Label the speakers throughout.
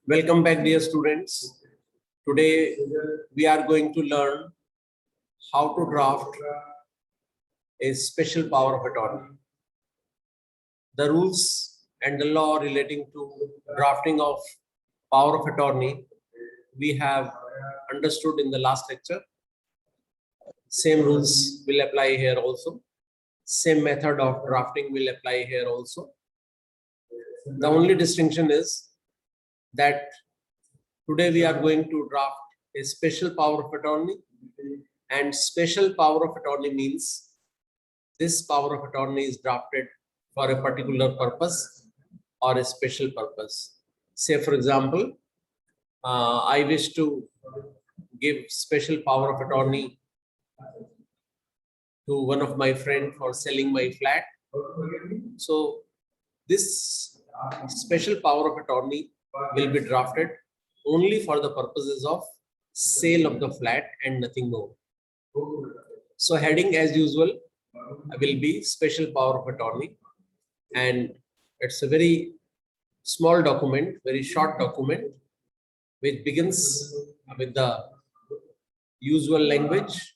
Speaker 1: Welcome back, dear students. Today we are going to learn how to draft a special power of attorney. The rules and the law relating to drafting of power of attorney we have understood in the last lecture. Same rules will apply here also. Same method of drafting will apply here also. The only distinction is that today we are going to draft a special power of attorney, and special power of attorney means this power of attorney is drafted for a particular purpose or a special purpose. Say for example, I wish to give special power of attorney to one of my friend for selling my flat. So this special power of attorney will be drafted only for the purposes of sale of the flat and nothing more. So heading as usual will be special power of attorney, and it's a very small document, very short document, which begins with the usual language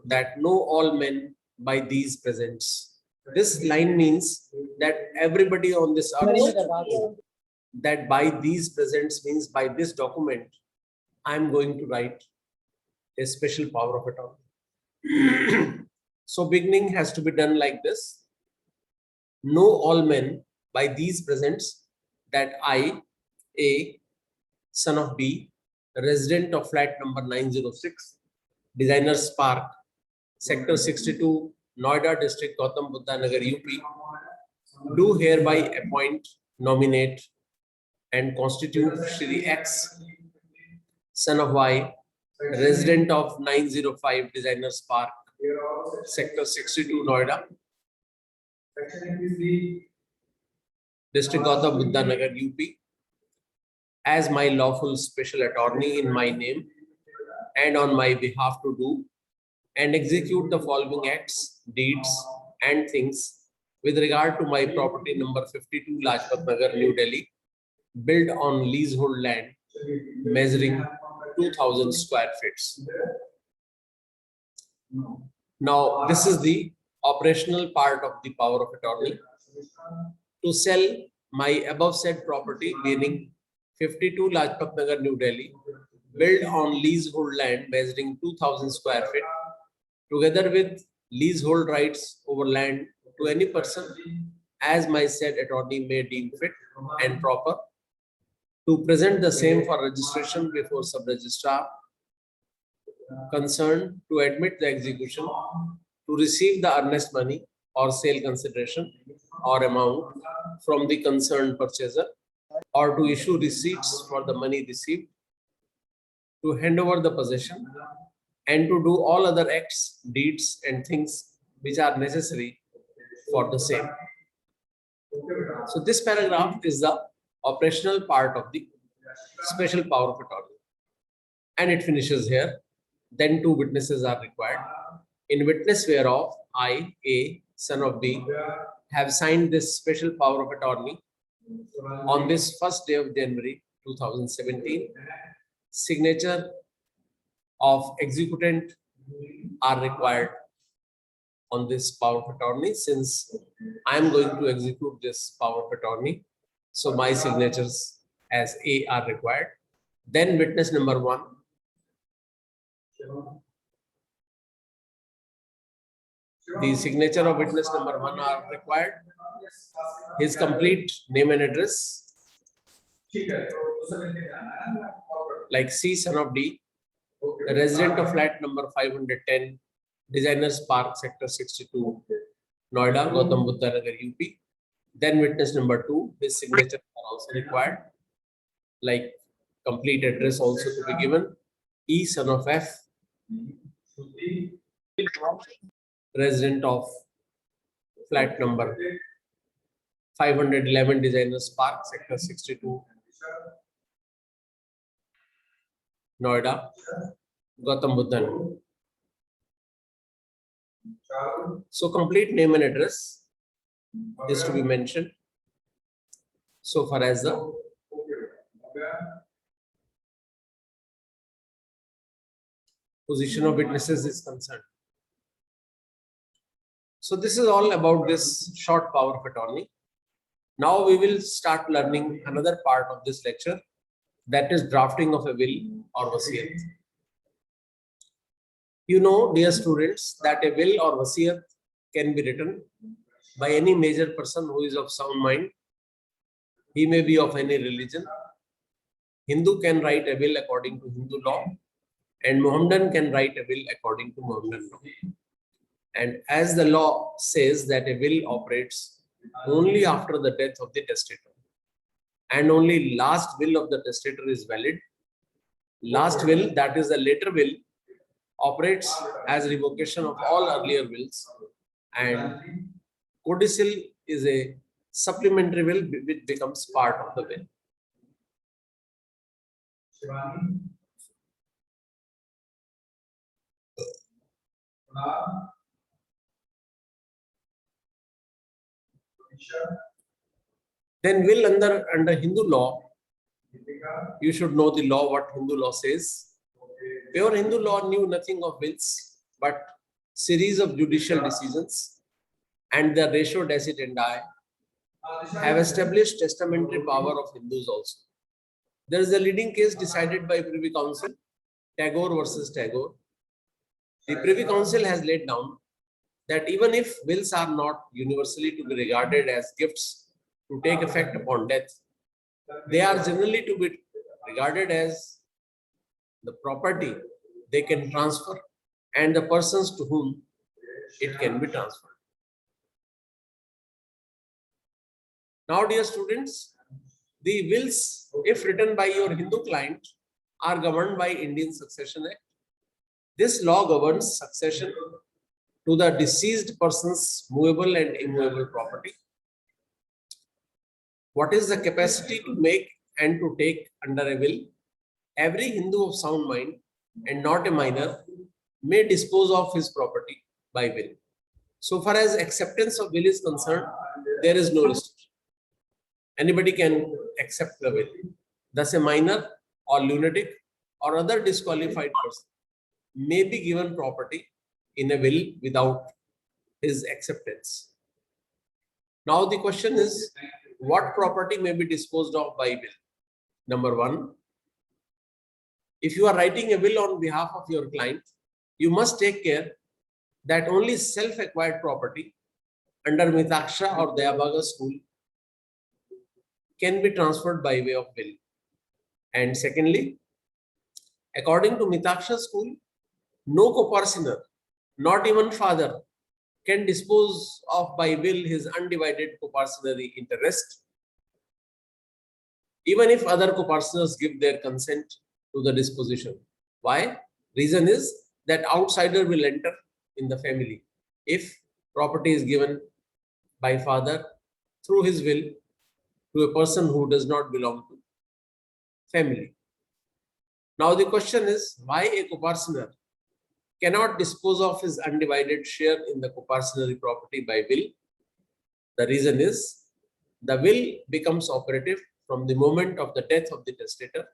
Speaker 1: that know all men by these presents. This line means that everybody on this earth, that by these presents means by this document, I am going to write a special power of attorney. So beginning has to be done like this. Know all men by these presents that I, A, son of B, resident of flat number 906, Designers Park, Sector 62, Noida District, Gautam Buddha Nagar, UP, do hereby appoint, nominate, and constitute Shri X, son of Y, resident of 905 Designers Park, Sector 62, Noida, District Gautam Buddha Nagar, UP, as my lawful special attorney in my name and on my behalf to do and execute the following acts, deeds, and things with regard to my property number 52 Lajpat Nagar, New Delhi, built on leasehold land measuring 2000 square feet. Now, this is the operational part of the power of attorney. To sell my above said property, meaning 52 Lajpat Nagar, New Delhi, built on leasehold land measuring 2000 square feet, together with leasehold rights over land to any person as my said attorney may deem fit and proper, to present the same for registration before sub-registrar concerned, to admit the execution, to receive the earnest money or sale consideration or amount from the concerned purchaser, or to issue receipts for the money received, to hand over the possession, and to do all other acts, deeds, and things which are necessary for the same. So this paragraph is the operational part of the special power of attorney, and it finishes here. Then two witnesses are required. In witness whereof I, A, son of B, have signed this special power of attorney on this first day of January 2017. Signature of executant are required on this power of attorney, since I am going to execute this power of attorney. So my signatures as A are required. Then witness number 1. The signature of witness number 1 are required. His complete name and address, like C, son of D, resident of flat number 510, Designers Park, Sector 62, Noida, Gautam Buddha Nagar, UP. Then witness number 2, his signature are also required, like complete address also to be given. E, son of F, resident of flat number 511, Designers Park, Sector 62, Noida, Gautam Buddha. So complete name and address is to be mentioned so far as the position of witnesses is concerned. So this is all about this short power of attorney. Now we will start learning another part of this lecture, that is drafting of a will or wasiyat. You know, dear students, that a will or wasiyat can be written by any major person who is of sound mind. He may be of any religion. Hindu can write a will according to Hindu law, and Mohammedan can write a will according to Mohammedan law. And as the law says that a will operates only after the death of the testator, and only last will of the testator is valid. Last will, that is the later will, operates as revocation of all earlier wills, and codicil is a supplementary will which becomes part of the will. Then will under Hindu law, you should know the law, what Hindu law says. Pure Hindu law knew nothing of wills, but series of judicial decisions, and the ratio decidendi have established testamentary power of Hindus also. There is a leading case decided by Privy Council, Tagore versus Tagore. The Privy Council has laid down that even if wills are not universally to be regarded as gifts to take effect upon death, they are generally to be regarded as the property they can transfer and the persons to whom it can be transferred. Now, dear students, the wills, if written by your Hindu client, are governed by Indian Succession Act. This law governs succession to the deceased person's movable and immovable property. What is the capacity to make and to take under a will? Every Hindu of sound mind and not a minor may dispose of his property by will. So far as acceptance of will is concerned, there is no restriction. Anybody can accept the will. Thus, a minor or lunatic or other disqualified person may be given property in a will without his acceptance. Now the question is, what property may be disposed of by will? Number one, if you are writing a will on behalf of your client, you must take care that only self-acquired property under Mitaksha or Dayabhaga school can be transferred by way of will. And secondly, according to Mitaksha school, no co-parsoner, not even father, can dispose of by will his undivided co-parsonary interest, even if other co-parsoners give their consent to the disposition. Why? Reason is that outsider will enter in the family if property is given by father through his will to a person who does not belong to family. Now the question is, why a co-parsoner cannot dispose of his undivided share in the co-parsonary property by will? The reason is, the will becomes operative from the moment of the death of the testator,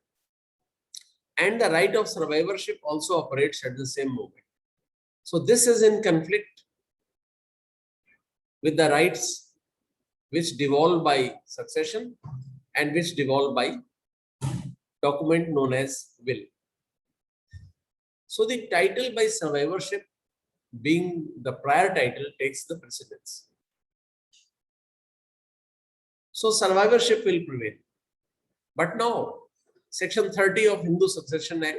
Speaker 1: and the right of survivorship also operates at the same moment. So this is in conflict with the rights which devolve by succession and which devolve by document known as will. So the title by survivorship, being the prior title, takes the precedence. So survivorship will prevail. But now, Section 30 of Hindu Succession Act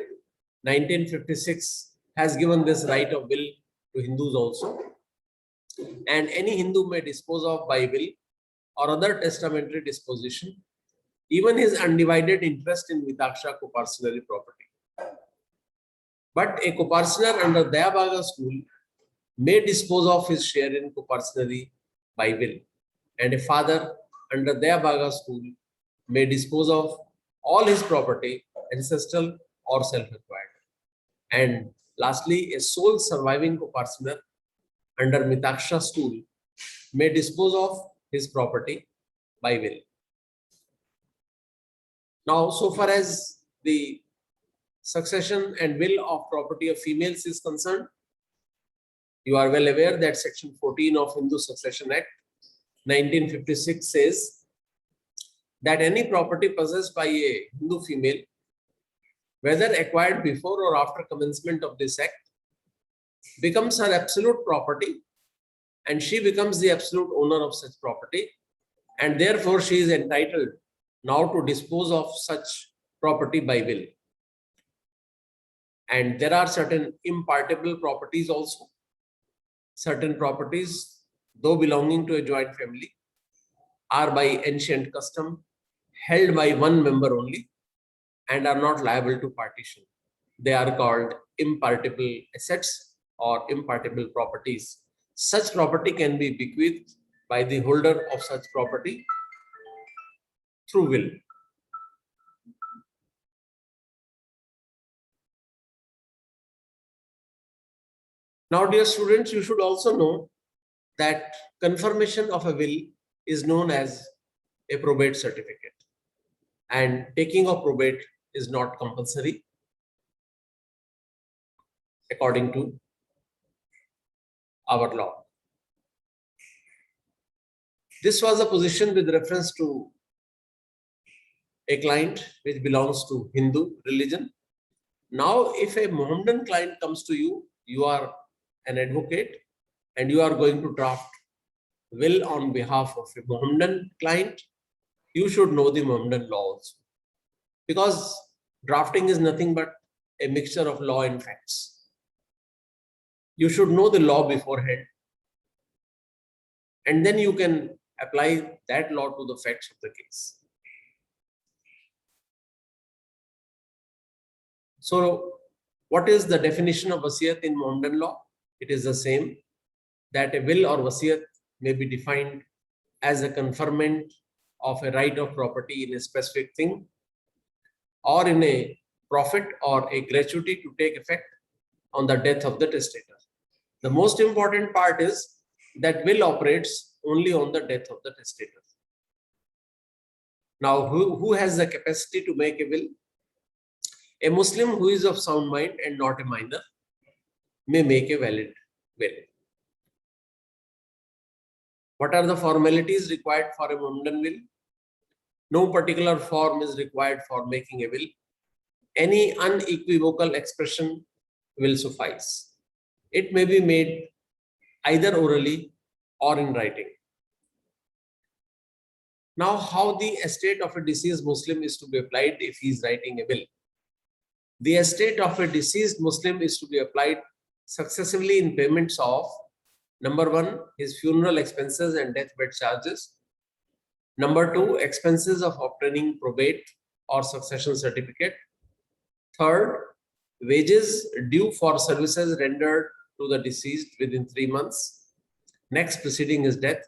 Speaker 1: 1956 has given this right of will to Hindus also. And any Hindu may dispose of by will or other testamentary disposition even his undivided interest in Mitaksha co-parsonary property. But a co-parsoner under Dayabhaga school may dispose of his share in co-parsonary by will, and a father under Dayabhaga school may dispose of all his property, ancestral or self-acquired. And lastly, a sole surviving co-parsoner under Mitaksha school may dispose of his property by will. Now, so far as the succession and will of property of females is concerned, you are well aware that Section 14 of Hindu Succession Act 1956 says that any property possessed by a Hindu female, whether acquired before or after commencement of this act, becomes her absolute property, and she becomes the absolute owner of such property, and therefore she is entitled now to dispose of such property by will. And there are certain impartible properties also. Certain properties, though belonging to a joint family, are by ancient custom held by one member only and are not liable to partition. They are called impartible assets or impartible properties. Such property can be bequeathed by the holder of such property through will. Now, dear students, you should also know that confirmation of a will is known as a probate certificate, and taking of probate is not compulsory according to our law. This was a position with reference to a client which belongs to Hindu religion. Now, if a Mohammedan client comes to you, you are an advocate and you are going to draft will on behalf of a Mohammedan client, you should know the Mohammedan law also. Because drafting is nothing but a mixture of law and facts. You should know the law beforehand, and then you can apply that law to the facts of the case. So, what is the definition of wasiyat in Mohammedan law? It is the same, that a will or wasiyat may be defined as a conferment of a right of property in a specific thing, or in a profit or a gratuity to take effect on the death of the testator. The most important part is that will operates only on the death of the testator. Now, who has the capacity to make a will? A Muslim who is of sound mind and not a minor may make a valid will. What are the formalities required for a Mohammedan will? No particular form is required for making a will. Any unequivocal expression will suffice. It may be made either orally or in writing. Now, how the estate of a deceased Muslim is to be applied if he is writing a will? The estate of a deceased Muslim is to be applied successively in payments of, number one, his funeral expenses and deathbed charges. Number two, expenses of obtaining probate or succession certificate. Third, wages due for services rendered to the deceased within 3 months, next preceding his death,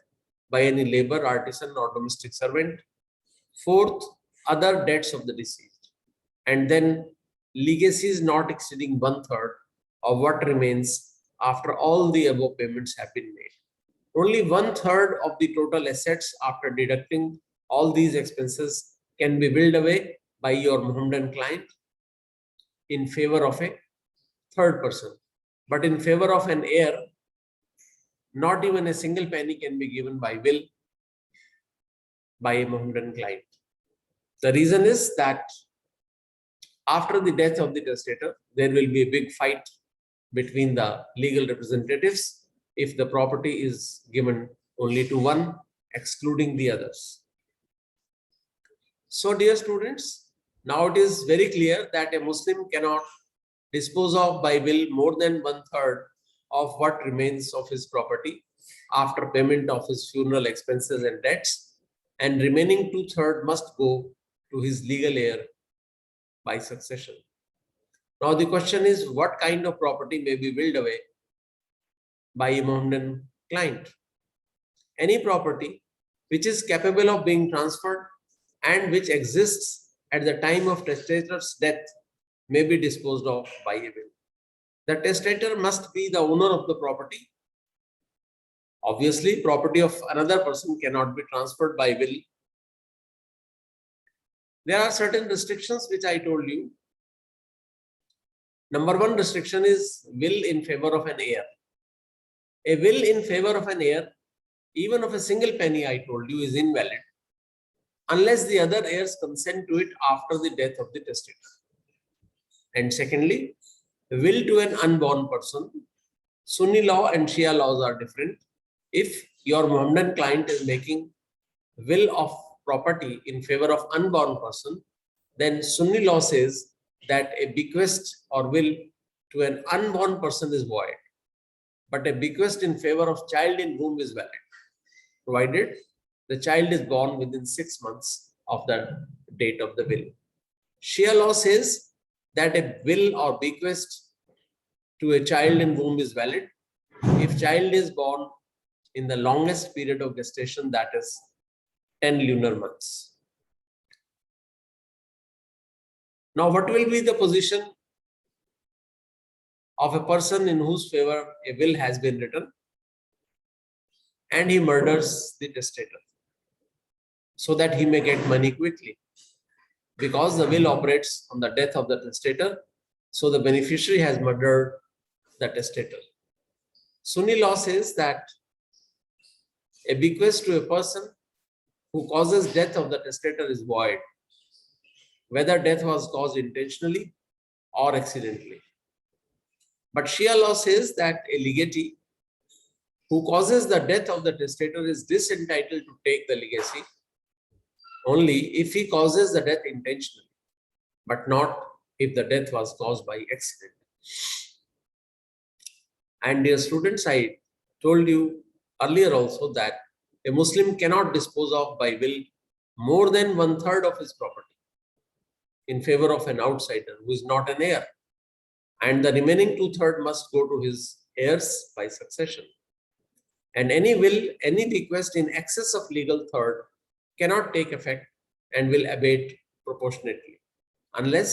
Speaker 1: by any labor, artisan or domestic servant. Fourth, other debts of the deceased. And then legacies not exceeding 1/3 of what remains after all the above payments have been made. Only 1/3 of the total assets after deducting all these expenses can be willed away by your Mohammedan client in favor of a third person. But in favor of an heir, not even a single penny can be given by will by a Mohammedan client. The reason is that after the death of the testator, there will be a big fight between the legal representatives if the property is given only to one, excluding the others. So, dear students, now it is very clear that a Muslim cannot dispose of by will more than 1/3 of what remains of his property after payment of his funeral expenses and debts, and remaining 2/3 must go to his legal heir by succession. Now the question is, what kind of property may be willed away by a Mohammedan client? Any property which is capable of being transferred and which exists at the time of testator's death may be disposed of by a will. The testator must be the owner of the property Obviously, property of another person cannot be transferred by will. There are certain restrictions which I told you. Number one restriction is will in favor of an heir. A will in favor of an heir, even of a single penny, I told you, is invalid unless the other heirs consent to it after the death of the testator. And secondly, will to an unborn person, Sunni law and Shia laws are different. If your Mohammedan client is making will of property in favor of unborn person, then Sunni law says that a bequest or will to an unborn person is void, but a bequest in favor of child in womb is valid, provided the child is born within 6 months of the date of the will. Shia law says that a will or bequest to a child in womb is valid if child is born in the longest period of gestation, that is 10 lunar months. Now, what will be the position of a person in whose favor a will has been written and he murders the testator so that he may get money quickly? Because the will operates on the death of the testator, so the beneficiary has murdered the testator. Sunni law says that a bequest to a person who causes death of the testator is void, whether death was caused intentionally or accidentally. But Shia law says that a legatee who causes the death of the testator is disentitled to take the legacy only if he causes the death intentionally, but not if the death was caused by accident. And dear students, I told you earlier also that a Muslim cannot dispose of by will more than 1/3 of his property in favor of an outsider who is not an heir, and the remaining 2/3 must go to his heirs by succession. And any will, any bequest in excess of legal third cannot take effect and will abate proportionately unless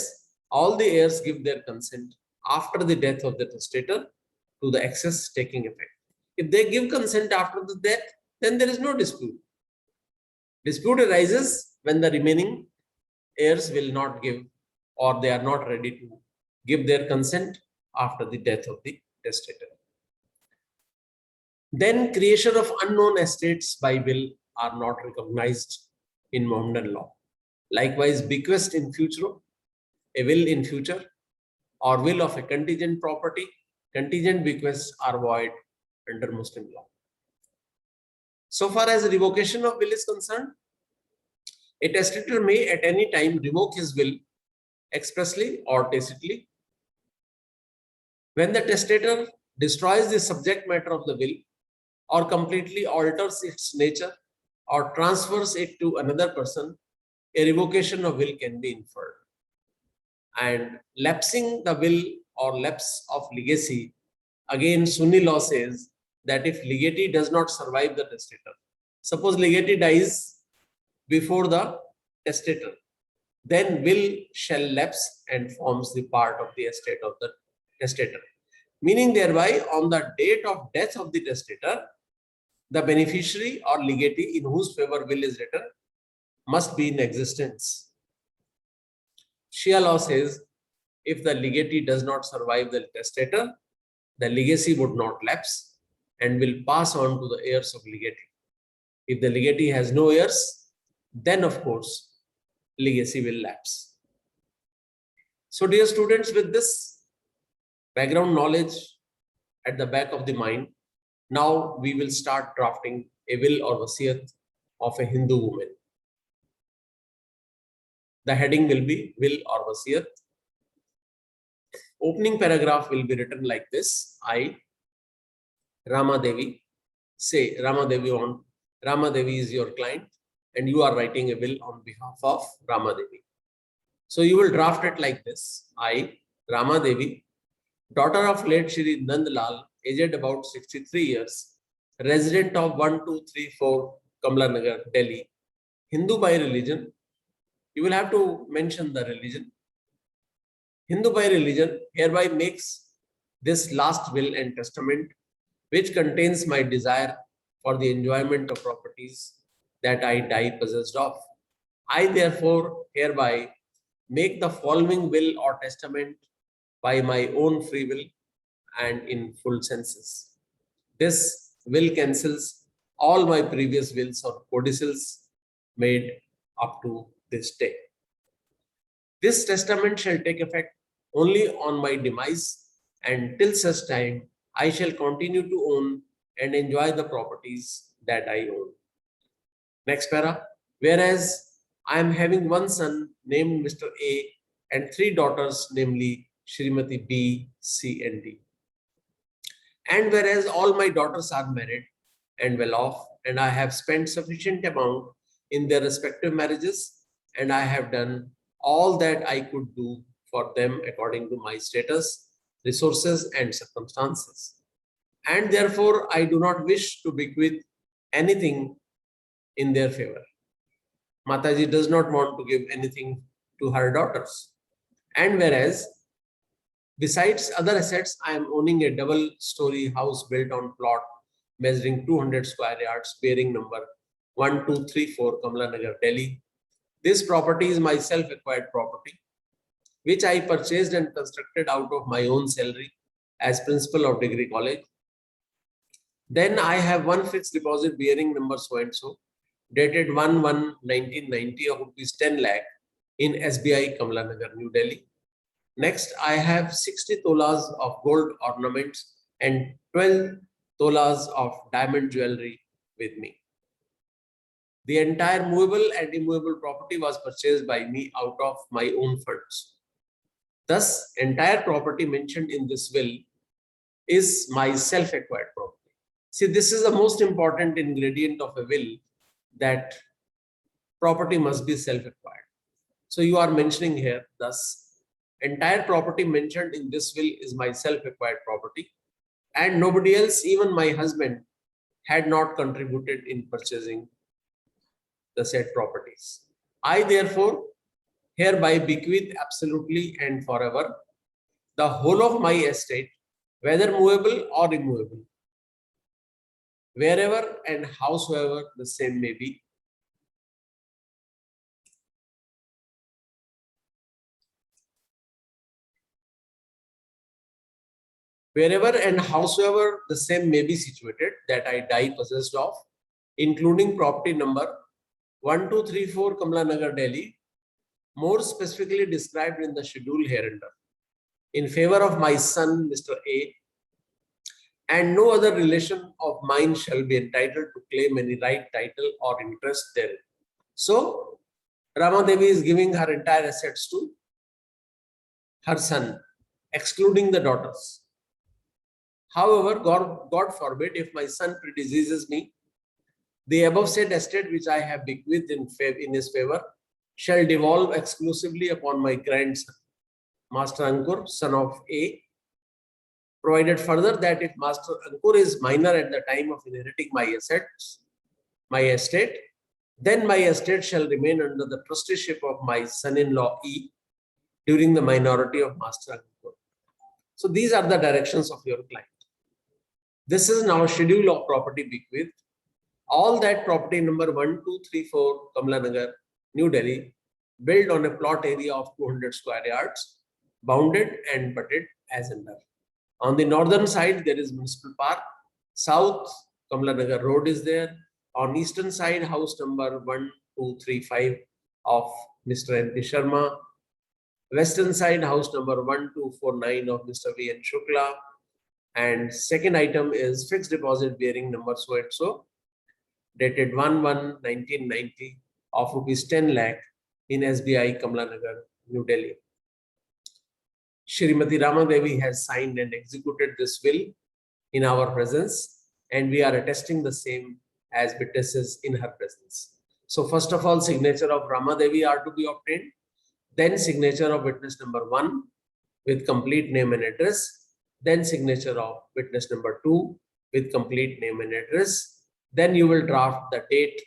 Speaker 1: all the heirs give their consent after the death of the testator to the excess taking effect. If they give consent after the death, then there is no dispute. Dispute arises when the remaining heirs will not give, or they are not ready to give their consent after the death of the testator. Then creation of unknown estates by will are not recognized in Mohammedan law. Likewise, bequest in future, a will in future, or will of a contingent property, contingent bequests are void under Muslim law. So far as revocation of will is concerned, a testator may at any time revoke his will expressly or tacitly. When the testator destroys the subject matter of the will or completely alters its nature or transfers it to another person, a revocation of will can be inferred. And lapsing the will or lapse of legacy, again Sunni law says that if legatee does not survive the testator, suppose legatee dies before the testator, then will shall lapse and forms the part of the estate of the testator. Meaning thereby, on the date of death of the testator, the beneficiary or legatee in whose favor will is written must be in existence. Shia law says if the legatee does not survive the testator, the legacy would not lapse and will pass on to the heirs of legatee. If the legatee has no heirs, then of course legacy will lapse. So dear students, with this background knowledge at the back of the mind, now we will start drafting a will or wasiyat of a Hindu woman. The heading will be will or wasiyat. Opening paragraph will be written like this: I, Rama Devi, say Rama Devi is your client and you are writing a will on behalf of Rama Devi. So you will draft it like this: I, Rama Devi, daughter of late Shri Nand Lal, aged about 63 years, resident of 1234 Kamla Nagar, Delhi, Hindu by religion. You will have to mention the religion. Hindu by religion, hereby makes this last will and testament, which contains my desire for the enjoyment of properties that I die possessed of. I therefore hereby make the following will or testament by my own free will and in full senses. This will cancels all my previous wills or codicils made up to this day. This testament shall take effect only on my demise, and till such time I shall continue to own and enjoy the properties that I own. Next para. Whereas I am having one son named Mr. A and three daughters, namely Shrimati B, C, and D. And whereas all my daughters are married and well off, and I have spent sufficient amount in their respective marriages, and I have done all that I could do for them according to my status, resources, and circumstances. And therefore, I do not wish to bequeath anything in their favor. Mataji does not want to give anything to her daughters. And whereas, besides other assets, I am owning a double-story house built on plot measuring 200 square yards, bearing number 1234 Kamla Nagar, Delhi. This property is my self-acquired property, which I purchased and constructed out of my own salary as principal of degree college. Then I have one fixed deposit bearing number so-and-so, dated 1/1/1990 of rupees 10 lakh in SBI Kamla Nagar, New Delhi. Next, I have 60 tolas of gold ornaments and 12 tolas of diamond jewelry with me. The entire movable and immovable property was purchased by me out of my own funds. Thus, entire property mentioned in this will is my self-acquired property. See, this is the most important ingredient of a will, that property must be self-acquired. So you are mentioning here, thus, entire property mentioned in this will is my self-acquired property, and nobody else, even my husband, had not contributed in purchasing the said properties. I therefore hereby bequeath absolutely and forever the whole of my estate, whether movable or immovable, wherever and howsoever the same may be. Wherever and howsoever the same may be situated, that I die possessed of, including property number 1234 Kamla Nagar, Delhi, more specifically described in the schedule hereunder, in favor of my son, Mr. A, and no other relation of mine shall be entitled to claim any right, title, or interest therein. So, Rama Devi is giving her entire assets to her son, excluding the daughters. However, God forbid, if my son predeceases me, the above said estate which I have bequeathed in his favor shall devolve exclusively upon my grandson, Master Ankur, son of A, provided further that if Master Ankur is minor at the time of inheriting my assets, my estate, then my estate shall remain under the trusteeship of my son-in-law E during the minority of Master Ankur. So these are the directions of your client. This is now schedule of property bequeathed. All that property number 1234 Kamla Nagar, New Delhi, built on a plot area of 200 square yards, bounded and butted as under. On the northern side, there is Municipal Park. South, Kamla Nagar Road is there. On eastern side, house number 1235 of Mr. N.P. Sharma. Western side, house number 1249 of Mr. V.N. Shukla. And second item is fixed deposit bearing number so-and-so, dated 1/1/1990 of rupees 10 lakh in SBI Kamla Nagar, New Delhi. Shrimati Rama Devi has signed and executed this will in our presence, and we are attesting the same as witnesses in her presence. So first of all, signature of Rama Devi are to be obtained, then signature of witness number 1 with complete name and address, then signature of witness number 2 with complete name and address. Then you will draft the date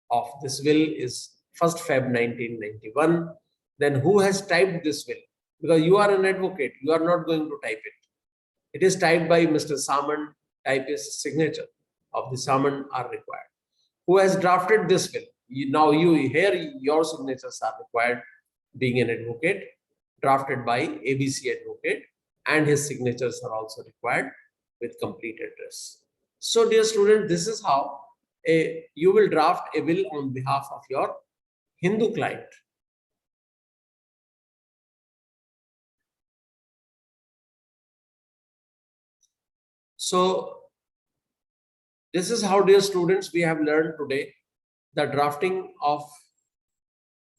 Speaker 1: of this will is 1st Feb 1991. Then who has typed this will? Because you are an advocate, you are not going to type it. It is typed by Mr. Saman, typist signature. of the summons are required. Who has drafted this will? Now here your signatures are required, being an advocate, drafted by ABC advocate, and his signatures are also required with complete address. So dear student, this is how you will draft a will on behalf of your Hindu client. So this is how, dear students, we have learned today the drafting of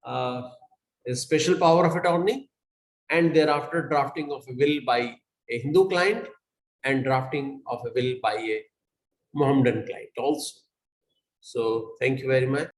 Speaker 1: a special power of attorney, and thereafter drafting of a will by a Hindu client and drafting of a will by a Mohammedan client also. So thank you very much.